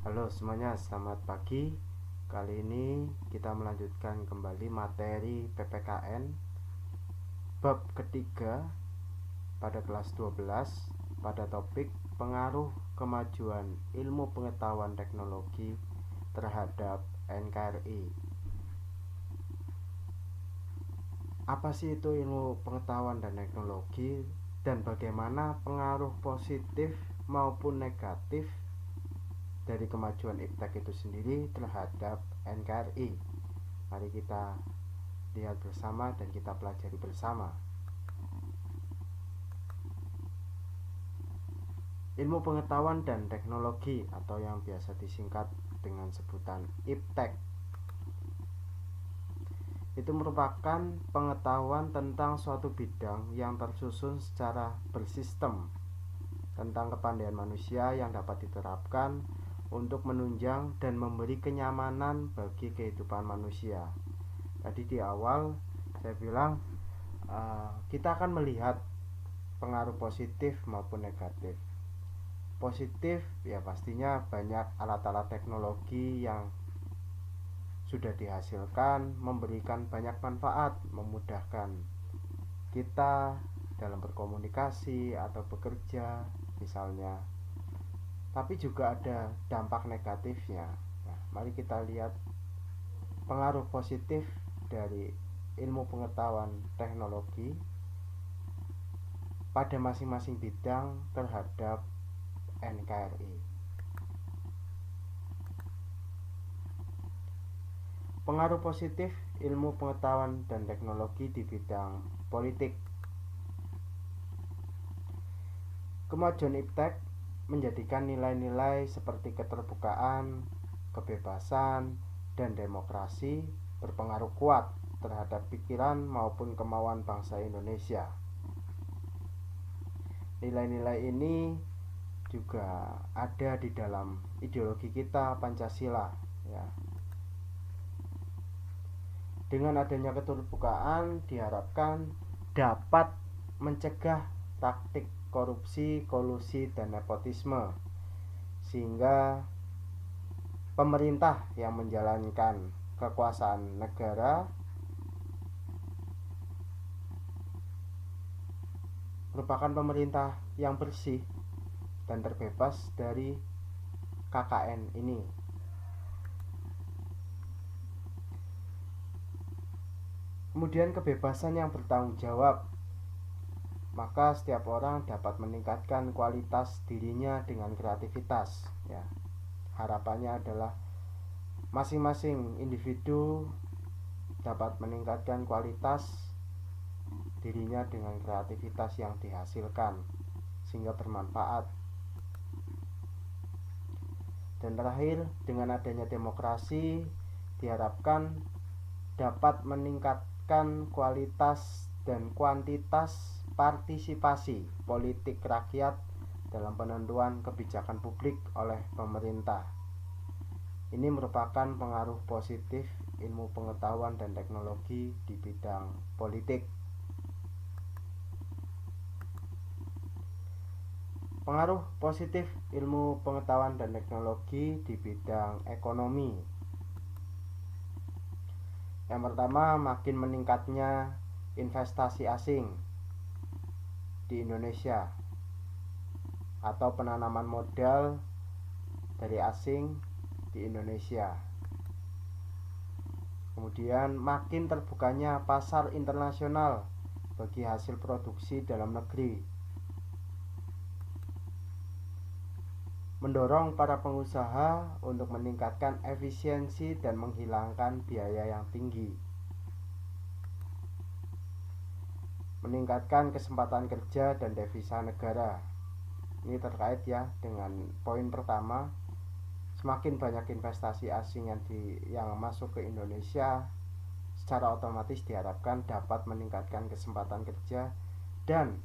Halo semuanya, selamat pagi. Kali ini kita melanjutkan kembali materi PPKN bab ketiga pada kelas 12 pada topik pengaruh kemajuan ilmu pengetahuan teknologi terhadap NKRI. Apa sih itu ilmu pengetahuan dan teknologi, dan bagaimana pengaruh positif maupun negatif dari kemajuan iptek itu sendiri terhadap NKRI? Mari kita lihat bersama dan kita pelajari bersama. Ilmu pengetahuan dan teknologi atau yang biasa disingkat dengan sebutan iptek itu merupakan pengetahuan tentang suatu bidang yang tersusun secara bersistem tentang kepandaian manusia yang dapat diterapkan untuk menunjang dan memberi kenyamanan bagi kehidupan manusia. Tadi di awal saya bilang kita akan melihat pengaruh positif maupun negatif. Positif ya pastinya banyak alat-alat teknologi yang sudah dihasilkan memberikan banyak manfaat, memudahkan kita dalam berkomunikasi atau bekerja misalnya. Tapi juga ada dampak negatifnya. Nah, mari kita lihat pengaruh positif dari ilmu pengetahuan teknologi pada masing-masing bidang terhadap NKRI. Pengaruh positif ilmu pengetahuan dan teknologi di bidang politik. Kemajuan iptek menjadikan nilai-nilai seperti keterbukaan, kebebasan, dan demokrasi berpengaruh kuat terhadap pikiran maupun kemauan bangsa Indonesia. Nilai-nilai ini juga ada di dalam ideologi kita Pancasila, ya. Dengan adanya keterbukaan diharapkan dapat mencegah praktik korupsi, kolusi, dan nepotisme, sehingga pemerintah yang menjalankan kekuasaan negara merupakan pemerintah yang bersih dan terbebas dari KKN ini. Kemudian kebebasan yang bertanggung jawab, maka setiap orang dapat meningkatkan kualitas dirinya dengan kreativitas, ya. Harapannya adalah masing-masing individu dapat meningkatkan kualitas dirinya dengan kreativitas yang dihasilkan sehingga bermanfaat. Dan terakhir, dengan adanya demokrasi diharapkan dapat meningkatkan kualitas dan kuantitas partisipasi politik rakyat dalam penentuan kebijakan publik oleh pemerintah. Ini merupakan pengaruh positif ilmu pengetahuan dan teknologi di bidang politik. Pengaruh positif ilmu pengetahuan dan teknologi di bidang ekonomi. Yang pertama, makin meningkatnya investasi asing di Indonesia atau penanaman modal dari asing di Indonesia. Kemudian makin terbukanya pasar internasional bagi hasil produksi dalam negeri, mendorong para pengusaha untuk meningkatkan efisiensi dan menghilangkan biaya yang tinggi, meningkatkan kesempatan kerja dan devisa negara. Ini terkait ya dengan poin pertama, semakin banyak investasi asing yang masuk ke Indonesia, secara otomatis diharapkan dapat meningkatkan kesempatan kerja dan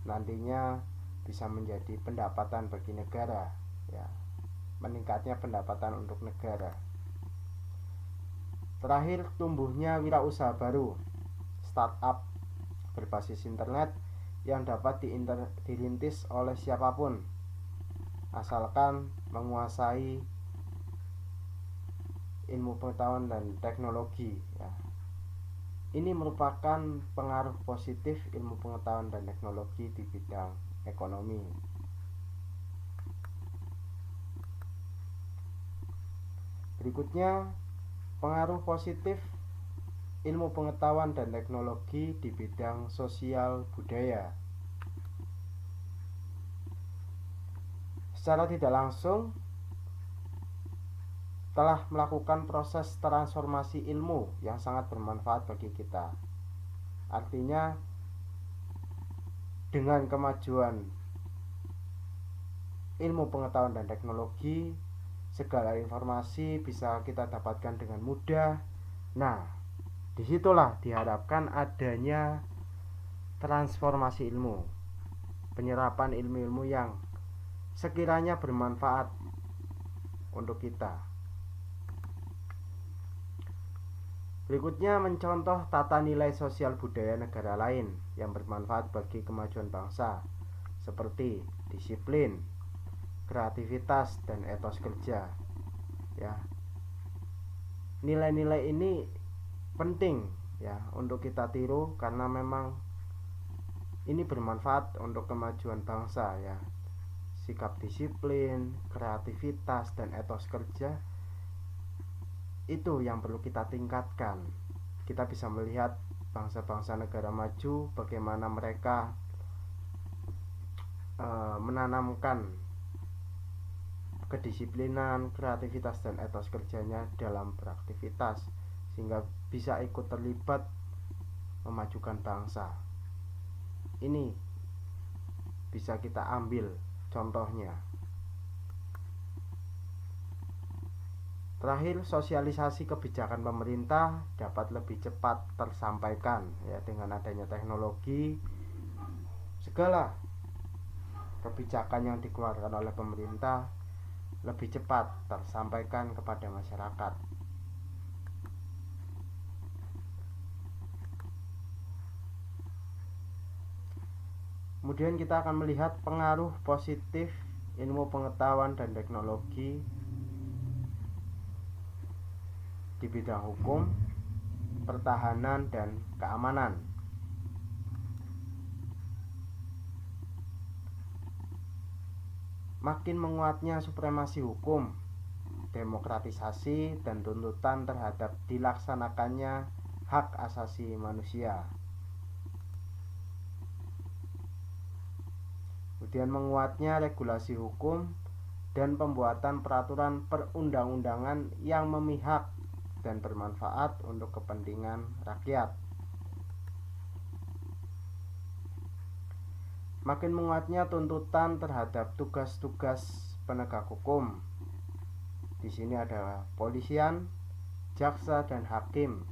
nantinya bisa menjadi pendapatan bagi negara, ya. Meningkatnya pendapatan untuk negara. Terakhir, tumbuhnya wirausaha baru, startup berbasis internet yang dapat dirintis oleh siapapun. asalkan menguasai ilmu pengetahuan dan teknologi ya. Ini merupakan pengaruh positif ilmu pengetahuan dan teknologi di bidang ekonomi. Berikutnya, pengaruh positif ilmu pengetahuan dan teknologi di bidang sosial budaya. Secara tidak langsung telah melakukan proses transformasi ilmu yang sangat bermanfaat bagi kita. Artinya, dengan kemajuan ilmu pengetahuan dan teknologi, segala informasi bisa kita dapatkan dengan mudah. Nah, disitulah diharapkan adanya transformasi ilmu, penyerapan ilmu-ilmu yang sekiranya bermanfaat untuk kita. Berikutnya, mencontoh tata nilai sosial budaya negara lain yang bermanfaat bagi kemajuan bangsa, seperti disiplin, kreativitas, dan etos kerja. Ya, nilai-nilai ini penting ya untuk kita tiru karena memang ini bermanfaat untuk kemajuan bangsa ya. Sikap disiplin, kreativitas, dan etos kerja itu yang perlu kita tingkatkan. Kita bisa melihat bangsa-bangsa negara maju bagaimana mereka menanamkan kedisiplinan, kreativitas, dan etos kerjanya dalam beraktivitas sehingga bisa ikut terlibat memajukan bangsa. Ini bisa kita ambil contohnya. Terakhir, sosialisasi kebijakan pemerintah dapat lebih cepat tersampaikan ya dengan adanya teknologi. Segala kebijakan yang dikeluarkan oleh pemerintah lebih cepat tersampaikan kepada masyarakat. Kemudian kita akan melihat pengaruh positif ilmu pengetahuan dan teknologi di bidang hukum, pertahanan, dan keamanan. Makin menguatnya supremasi hukum, demokratisasi, dan tuntutan terhadap dilaksanakannya hak asasi manusia. Kemudian menguatnya regulasi hukum dan pembuatan peraturan perundang-undangan yang memihak dan bermanfaat untuk kepentingan rakyat. Makin menguatnya tuntutan terhadap tugas-tugas penegak hukum. Di sini ada polisian, jaksa, dan hakim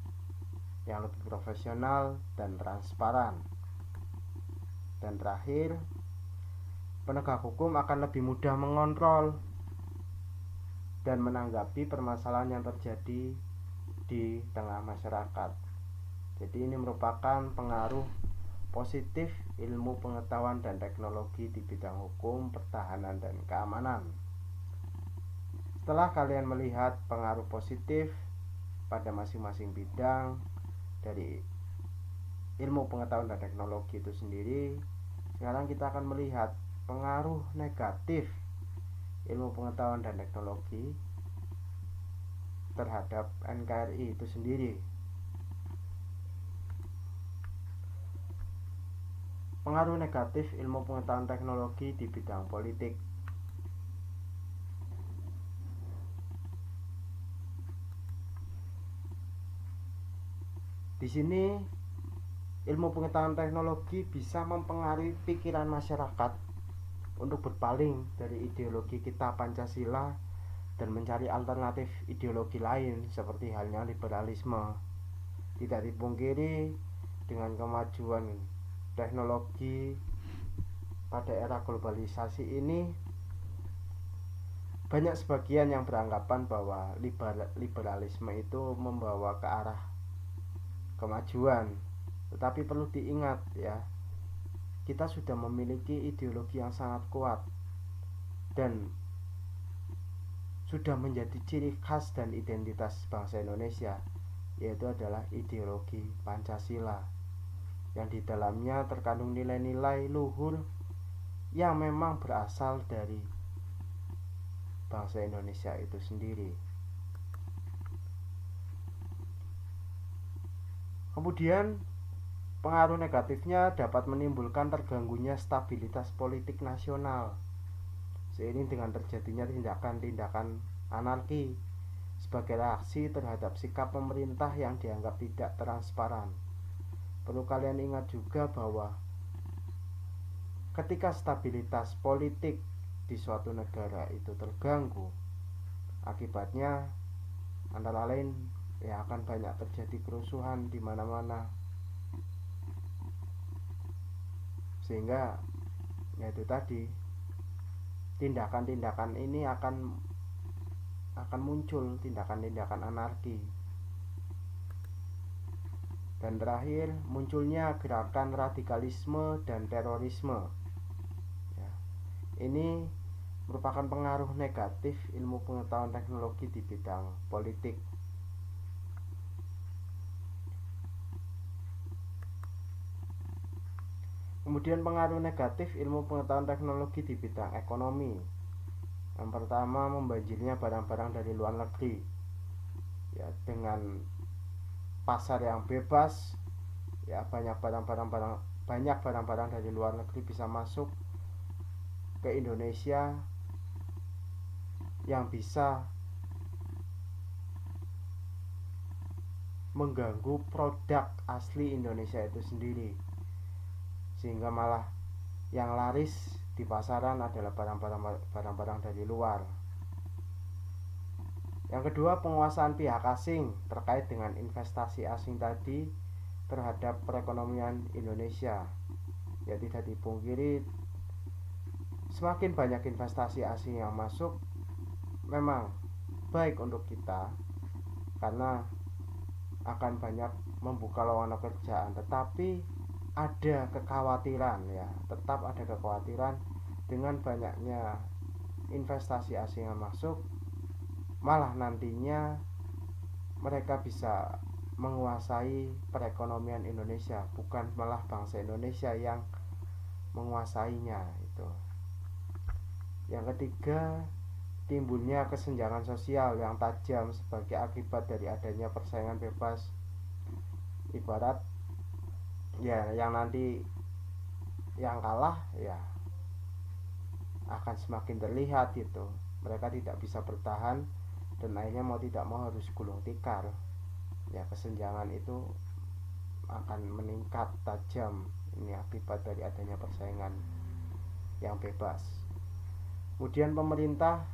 yang lebih profesional dan transparan. Dan terakhir, penegak hukum akan lebih mudah mengontrol dan menanggapi permasalahan yang terjadi di tengah masyarakat. Jadi ini merupakan pengaruh positif ilmu pengetahuan dan teknologi di bidang hukum, pertahanan, dan keamanan. Setelah kalian melihat pengaruh positif pada masing-masing bidang dari ilmu pengetahuan dan teknologi itu sendiri, sekarang kita akan melihat pengaruh negatif ilmu pengetahuan dan teknologi terhadap NKRI itu sendiri. Pengaruh negatif ilmu pengetahuan teknologi di bidang politik. Di sini ilmu pengetahuan teknologi bisa mempengaruhi pikiran masyarakat untuk berpaling dari ideologi kita Pancasila dan mencari alternatif ideologi lain seperti halnya liberalisme. Tidak dipungkiri dengan kemajuan teknologi pada era globalisasi ini, banyak sebagian yang beranggapan bahwa liberalisme itu membawa ke arah kemajuan. Tetapi perlu diingat ya, kita sudah memiliki ideologi yang sangat kuat dan sudah menjadi ciri khas dan identitas bangsa Indonesia, yaitu adalah ideologi Pancasila yang di dalamnya terkandung nilai-nilai luhur yang memang berasal dari bangsa Indonesia itu sendiri. Kemudian pengaruh negatifnya dapat menimbulkan terganggunya stabilitas politik nasional, seiring dengan terjadinya tindakan-tindakan anarki sebagai reaksi terhadap sikap pemerintah yang dianggap tidak transparan. Perlu kalian ingat juga bahwa ketika stabilitas politik di suatu negara itu terganggu, akibatnya antara lain ya akan banyak terjadi kerusuhan di mana-mana, sehingga yaitu tadi tindakan-tindakan ini akan muncul tindakan-tindakan anarki. Dan terakhir, munculnya gerakan radikalisme dan terorisme. Ya, ini merupakan pengaruh negatif ilmu pengetahuan teknologi di bidang politik. Kemudian pengaruh negatif ilmu pengetahuan teknologi di bidang ekonomi. Yang pertama, membanjirnya barang-barang dari luar negeri. Ya, dengan pasar yang bebas, ya banyak barang-barang dari luar negeri bisa masuk ke Indonesia yang bisa mengganggu produk asli Indonesia itu sendiri, sehingga malah yang laris di pasaran adalah barang-barang dari luar. Yang kedua, penguasaan pihak asing terkait dengan investasi asing tadi terhadap perekonomian Indonesia. Ya, tidak dipungkiri semakin banyak investasi asing yang masuk memang baik untuk kita karena akan banyak membuka lowongan pekerjaan, tetapi ada kekhawatiran, ya tetap ada kekhawatiran dengan banyaknya investasi asing yang masuk, malah nantinya mereka bisa menguasai perekonomian Indonesia, bukan malah bangsa Indonesia yang menguasainya itu. Yang ketiga, timbulnya kesenjangan sosial yang tajam sebagai akibat dari adanya persaingan bebas. Ibarat ya yang nanti yang kalah ya akan semakin terlihat itu, mereka tidak bisa bertahan dan akhirnya mau tidak mau harus gulung tikar. Ya, kesenjangan itu akan meningkat tajam ini akibat dari adanya persaingan yang bebas. Kemudian pemerintah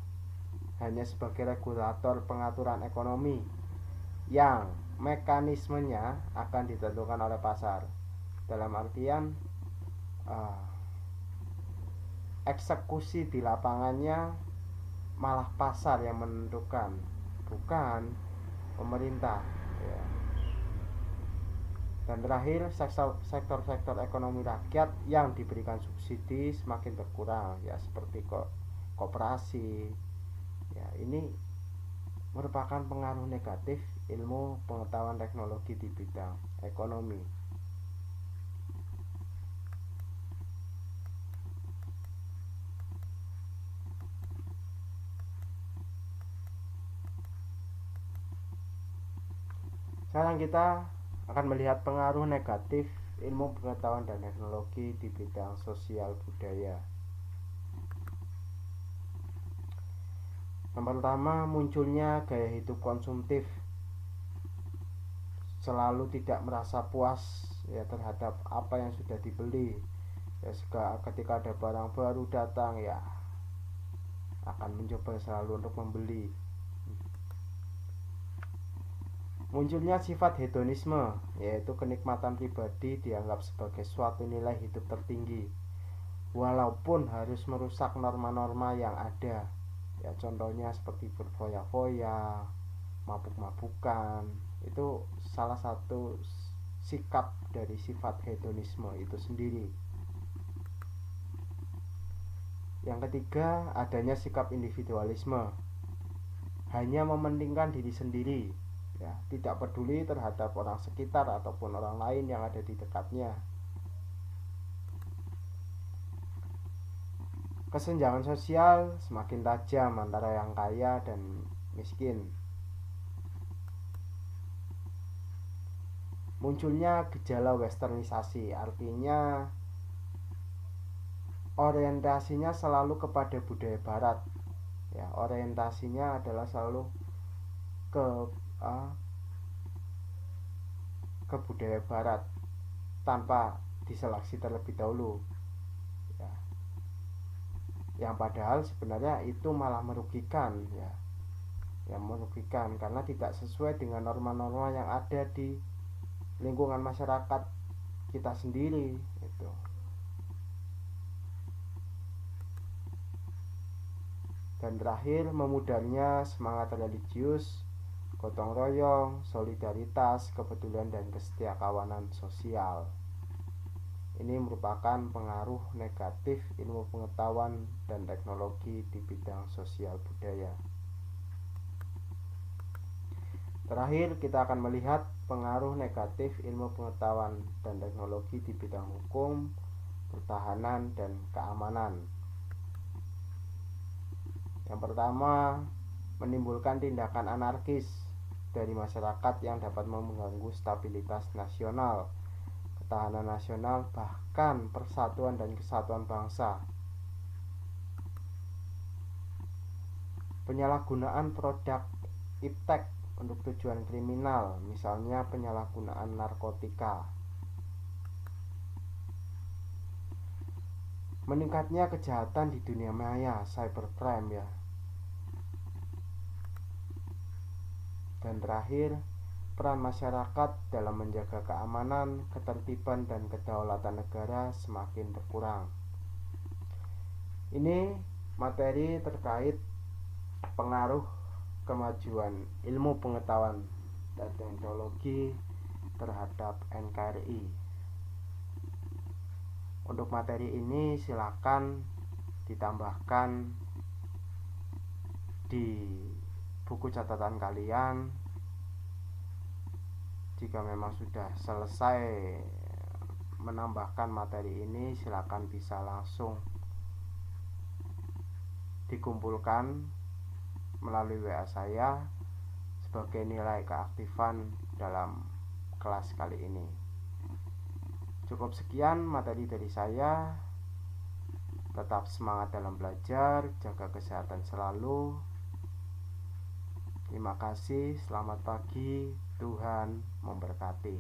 hanya sebagai regulator pengaturan ekonomi yang mekanismenya akan ditentukan oleh pasar. Dalam artian eksekusi di lapangannya malah pasar yang menentukan, bukan pemerintah, ya. Dan terakhir, sektor-sektor ekonomi rakyat yang diberikan subsidi semakin berkurang, ya seperti koperasi. Ya, ini merupakan pengaruh negatif ilmu pengetahuan teknologi di bidang ekonomi. Sekarang kita akan melihat pengaruh negatif ilmu pengetahuan dan teknologi di bidang sosial budaya. Yang pertama, munculnya gaya hidup konsumtif, selalu tidak merasa puas ya terhadap apa yang sudah dibeli. Ya, ketika ada barang baru datang ya akan mencoba selalu untuk membeli. Munculnya sifat hedonisme, yaitu kenikmatan pribadi dianggap sebagai suatu nilai hidup tertinggi, walaupun harus merusak norma-norma yang ada. Ya, contohnya seperti berfoya-foya, mabuk-mabukan, itu salah satu sikap dari sifat hedonisme itu sendiri. Yang ketiga, adanya sikap individualisme, hanya mementingkan diri sendiri, ya, tidak peduli terhadap orang sekitar ataupun orang lain yang ada di dekatnya. Kesenjangan sosial semakin tajam antara yang kaya dan miskin. Munculnya gejala westernisasi, artinya orientasinya selalu kepada budaya barat, ya, orientasinya adalah selalu ke uh, ke budaya barat tanpa diseleksi terlebih dahulu, ya, yang padahal sebenarnya itu malah merugikan, ya, yang merugikan karena tidak sesuai dengan norma-norma yang ada di lingkungan masyarakat kita sendiri itu. Dan terakhir, memudarnya semangat religius, gotong royong, solidaritas, kepedulian, dan kesetiakawanan sosial. Ini merupakan pengaruh negatif ilmu pengetahuan dan teknologi di bidang sosial budaya. Terakhir, kita akan melihat pengaruh negatif ilmu pengetahuan dan teknologi di bidang hukum, pertahanan, dan keamanan. Yang pertama, menimbulkan tindakan anarkis dari masyarakat yang dapat mengganggu stabilitas nasional, ketahanan nasional, bahkan persatuan dan kesatuan bangsa. Penyalahgunaan produk iptek untuk tujuan kriminal, misalnya penyalahgunaan narkotika. Meningkatnya kejahatan di dunia maya, cybercrime, ya. Dan terakhir, peran masyarakat dalam menjaga keamanan, ketertiban, dan kedaulatan negara semakin berkurang. Ini materi terkait pengaruh kemajuan ilmu pengetahuan dan teknologi terhadap NKRI. Untuk materi ini silakan ditambahkan di buku catatan kalian. Jika memang sudah selesai menambahkan materi ini, silakan bisa langsung dikumpulkan melalui WA saya sebagai nilai keaktifan dalam kelas kali ini. Cukup sekian materi dari saya. Tetap semangat dalam belajar, jaga kesehatan selalu. Terima kasih, selamat pagi, Tuhan memberkati.